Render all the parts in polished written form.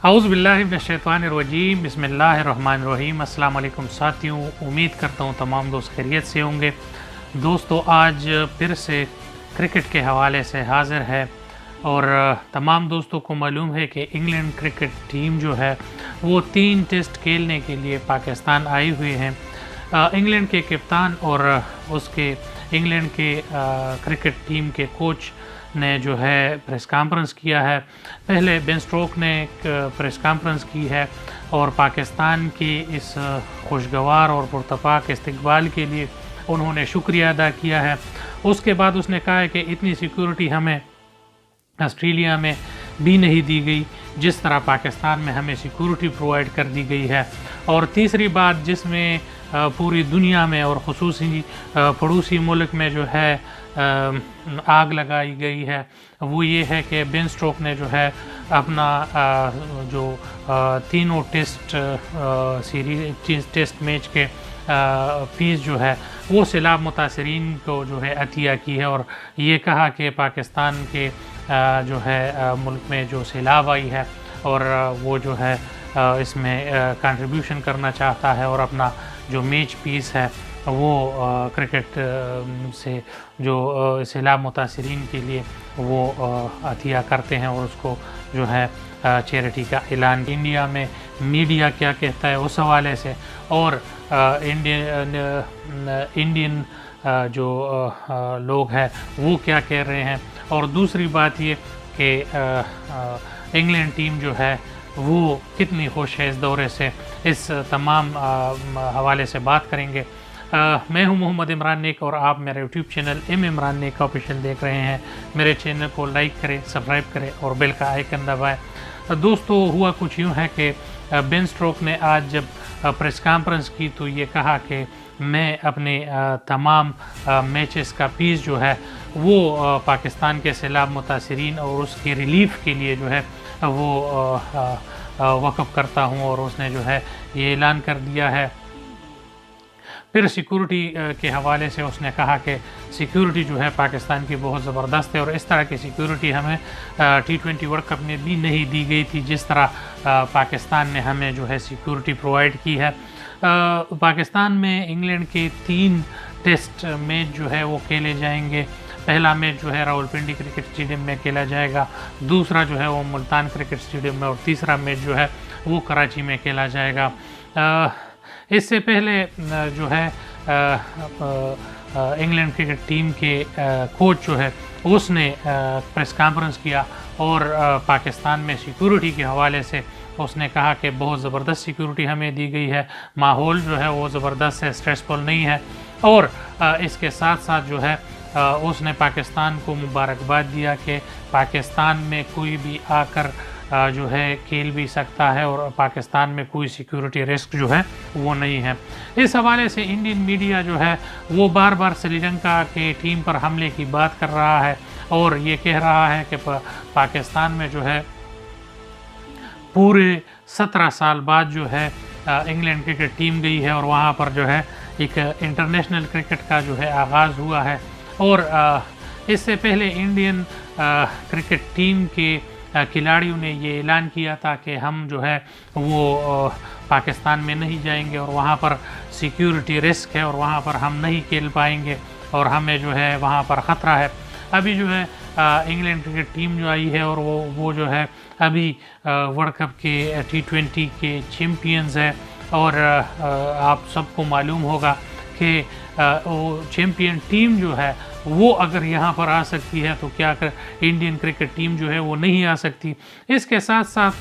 اعوذ باللہ من الشیطان الرجیم، بسم اللہ الرحمن الرحیم۔ السلام علیکم ساتھیوں، امید کرتا ہوں تمام دوست خیریت سے ہوں گے۔ دوستو آج پھر سے کرکٹ کے حوالے سے حاضر ہے، اور تمام دوستوں کو معلوم ہے کہ انگلینڈ کرکٹ ٹیم جو ہے وہ 3 ٹیسٹ کھیلنے کے لیے پاکستان آئے ہوئے ہیں۔ انگلینڈ کے کپتان اور اس کے انگلینڈ کے کرکٹ ٹیم کے کوچ نے جو ہے پریس کانفرنس کیا ہے۔ پہلے بین سٹروک نے ایک پریس کانفرنس کی ہے اور پاکستان کی اس خوشگوار اور پرتپاک استقبال کے لیے انہوں نے شکریہ ادا کیا ہے۔ اس کے بعد اس نے کہا ہے کہ اتنی سیکورٹی ہمیں آسٹریلیا میں بھی نہیں دی گئی جس طرح پاکستان میں ہمیں سیکورٹی پرووائڈ کر دی گئی ہے۔ اور تیسری بات جس میں پوری دنیا میں اور خصوصی پڑوسی ملک میں جو ہے آگ لگائی گئی ہے، وہ یہ ہے کہ بین سٹروک نے جو ہے اپنا جو تینوں ٹیسٹ میچ کے فیس جو ہے وہ سیلاب متاثرین کو جو ہے عطیہ کی ہے، اور یہ کہا کہ پاکستان کے جو ہے ملک میں جو سیلاب آئی ہے اور وہ جو ہے اس میں کنٹریبیوشن کرنا چاہتا ہے اور اپنا جو میچ پیس ہے وہ کرکٹ سے جو سیلاب متاثرین کے لیے وہ عطیہ کرتے ہیں، اور اس کو جو ہے چیریٹی کا اعلان۔ انڈیا میں میڈیا کیا کہتا ہے اس حوالے سے، اور انڈین جو لوگ ہیں وہ کیا کہہ رہے ہیں، اور دوسری بات یہ کہ انگلینڈ ٹیم جو ہے وہ کتنی خوش ہے اس دورے سے، اس تمام حوالے سے بات کریں گے۔ میں ہوں محمد عمران نیک اور آپ میرے یوٹیوب چینل عمران نیک آفیشیل دیکھ رہے ہیں۔ میرے چینل کو لائک کریں، سبسکرائب کریں اور بیل کا آئیکن دبائیں۔ دوستو ہوا کچھ یوں ہے کہ بین سٹروک نے آج جب پریس کانفرنس کی تو یہ کہا کہ میں اپنے تمام میچز کا فیس جو ہے وہ پاکستان کے سیلاب متاثرین اور اس کی ریلیف کے لیے جو ہے وہ وقف کرتا ہوں، اور اس نے جو ہے یہ اعلان کر دیا ہے۔ پھر سیکورٹی کے حوالے سے اس نے کہا کہ سیکورٹی جو ہے پاکستان کی بہت زبردست ہے، اور اس طرح کی سیکورٹی ہمیں T20 ورلڈ کپ میں بھی نہیں دی گئی تھی جس طرح پاکستان نے ہمیں جو ہے سیکورٹی پرووائڈ کی ہے۔ پاکستان میں انگلینڈ کے 3 ٹیسٹ میچ جو ہے وہ کھیلے جائیں گے۔ پہلا میچ جو ہے راولپنڈی کرکٹ اسٹیڈیم میں کھیلا جائے گا، دوسرا جو ہے وہ ملتان کرکٹ اسٹیڈیم میں، اور تیسرا میچ جو ہے وہ کراچی میں کھیلا جائے گا۔ اس سے پہلے جو ہے انگلینڈ کرکٹ ٹیم کے کوچ جو ہے اس نے پریس کانفرنس کیا اور پاکستان میں سیکورٹی کے حوالے سے اس نے کہا کہ بہت زبردست سیکورٹی ہمیں دی گئی ہے، ماحول جو ہے وہ زبردست ہے، اسٹریسفل نہیں ہے، اور اس کے ساتھ ساتھ جو ہے اس نے پاکستان کو مبارکباد دیا کہ پاکستان میں کوئی بھی آ کر جو ہے کھیل بھی سکتا ہے اور پاکستان میں کوئی سیکورٹی رسک جو ہے وہ نہیں ہے۔ اس حوالے سے انڈین میڈیا جو ہے وہ بار بار سری لنکا کے ٹیم پر حملے کی بات کر رہا ہے، اور یہ کہہ رہا ہے کہ پاکستان میں جو ہے پورے 17 سال بعد جو ہے انگلینڈ کرکٹ ٹیم گئی ہے، اور وہاں پر جو ہے ایک انٹرنیشنل کرکٹ کا جو ہے آغاز ہوا ہے۔ اور اس سے پہلے انڈین کرکٹ ٹیم کے کھلاڑیوں نے یہ اعلان کیا تھا کہ ہم جو ہے وہ پاکستان میں نہیں جائیں گے، اور وہاں پر سیکیورٹی رسک ہے اور وہاں پر ہم نہیں کھیل پائیں گے اور ہمیں جو ہے وہاں پر خطرہ ہے۔ ابھی جو ہے انگلینڈ کرکٹ ٹیم جو آئی ہے اور وہ جو ہے ابھی ورلڈ کپ کے T20 کے چیمپئنز ہے، اور آپ سب کو معلوم ہوگا کہ وہ چیمپئن ٹیم جو ہے وہ اگر یہاں پر آ سکتی ہے تو کیا انڈین کرکٹ ٹیم جو ہے وہ نہیں آ سکتی۔ اس کے ساتھ ساتھ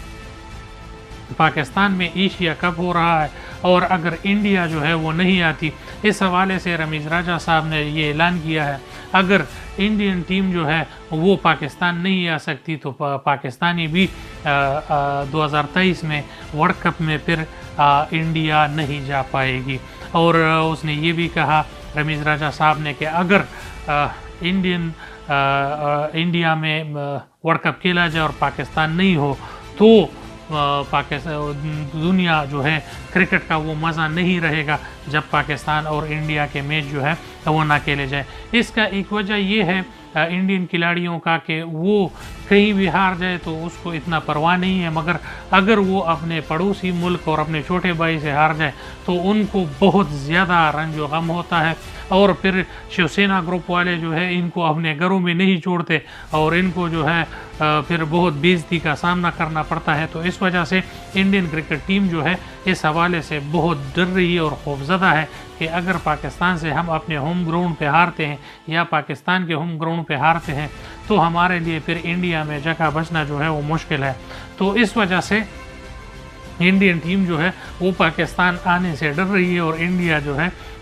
پاکستان میں ایشیا کپ ہو رہا ہے، اور اگر انڈیا جو ہے وہ نہیں آتی، اس حوالے سے رمیز راجہ صاحب نے یہ اعلان کیا ہے اگر انڈین ٹیم جو ہے وہ پاکستان نہیں آ سکتی تو پاکستانی بھی 2023 میں ورلڈ کپ میں پھر انڈیا نہیں جا پائے گی۔ اور اس نے یہ بھی کہا رمیز راجہ صاحب نے کہ اگر انڈیا میں ورلڈ کپ کھیلا جائے اور پاکستان نہیں ہو تو دنیا جو ہے کرکٹ کا وہ مزہ نہیں رہے گا جب پاکستان اور انڈیا کے میچ جو ہے وہ نہ کھیلے جائیں۔ اس کا ایک وجہ یہ ہے انڈین کھلاڑیوں کا کہ وہ کہیں بھی ہار جائے تو اس کو اتنا پرواہ نہیں ہے، مگر اگر وہ اپنے پڑوسی ملک اور اپنے چھوٹے بھائی سے ہار جائے تو ان کو بہت زیادہ رنج و غم ہوتا ہے، اور پھر شیو سینا گروپ والے جو ہے ان کو اپنے گھروں میں نہیں چھوڑتے اور ان کو جو ہے پھر بہت بےعزتی کا سامنا کرنا پڑتا ہے۔ تو اس وجہ سے انڈین کرکٹ ٹیم جو ہے اس حوالے سے بہت ڈر رہی ہے اور خوفزدہ ہے کہ اگر پاکستان سے ہم اپنے ہوم گراؤنڈ پہ ہارتے ہیں یا پاکستان کے ہوم گراؤنڈ پہ ہارتے ہیں تو ہمارے لیے پھر انڈیا میں جگہ بچنا جو ہے وہ مشکل ہے۔ تو اس وجہ سے انڈین ٹیم جو ہے وہ پاکستان آنے سے ڈر رہی ہے، اور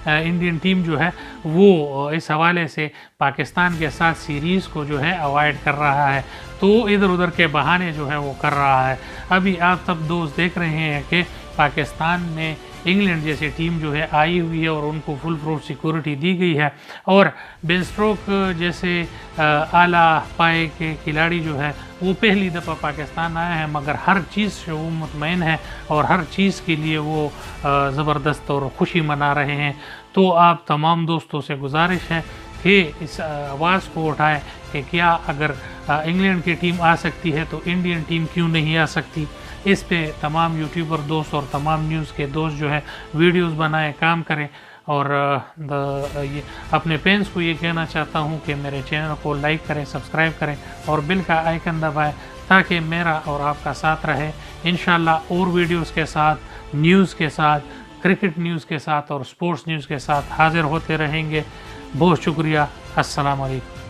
انڈین ٹیم جو ہے وہ اس حوالے سے پاکستان کے ساتھ سیریز کو جو ہے اوائڈ کر رہا ہے، تو ادھر ادھر کے بہانے جو ہے وہ کر رہا ہے۔ ابھی آپ سب دوست دیکھ رہے ہیں کہ پاکستان میں انگلینڈ جیسے ٹیم جو ہے آئی ہوئی ہے اور ان کو فل فروٹ سیکورٹی دی گئی ہے، اور بین سٹروک جیسے اعلیٰ پائے کے کھلاڑی جو ہے وہ پہلی دفعہ پاکستان آیا ہے، مگر ہر چیز سے وہ مطمئن ہے اور ہر چیز کے لیے وہ زبردست اور خوشی منا رہے ہیں۔ تو آپ تمام دوستوں سے گزارش ہے کہ اس آواز کو اٹھائے کہ کیا اگر انگلینڈ کی ٹیم آ سکتی ہے تو انڈین ٹیم کیوں نہیں آ سکتی۔ اس پہ تمام یوٹیوبر دوست اور تمام نیوز کے دوست جو ہے ویڈیوز بنائیں، کام کریں، اور اپنے فینس کو یہ کہنا چاہتا ہوں کہ میرے چینل کو لائک کریں، سبسکرائب کریں اور بیل کا آئیکن دبائیں تاکہ میرا اور آپ کا ساتھ رہے۔ انشاءاللہ اور ویڈیوز کے ساتھ، نیوز کے ساتھ، کرکٹ نیوز کے ساتھ اور سپورٹس نیوز کے ساتھ حاضر ہوتے رہیں گے۔ بہت شکریہ، السلام علیکم۔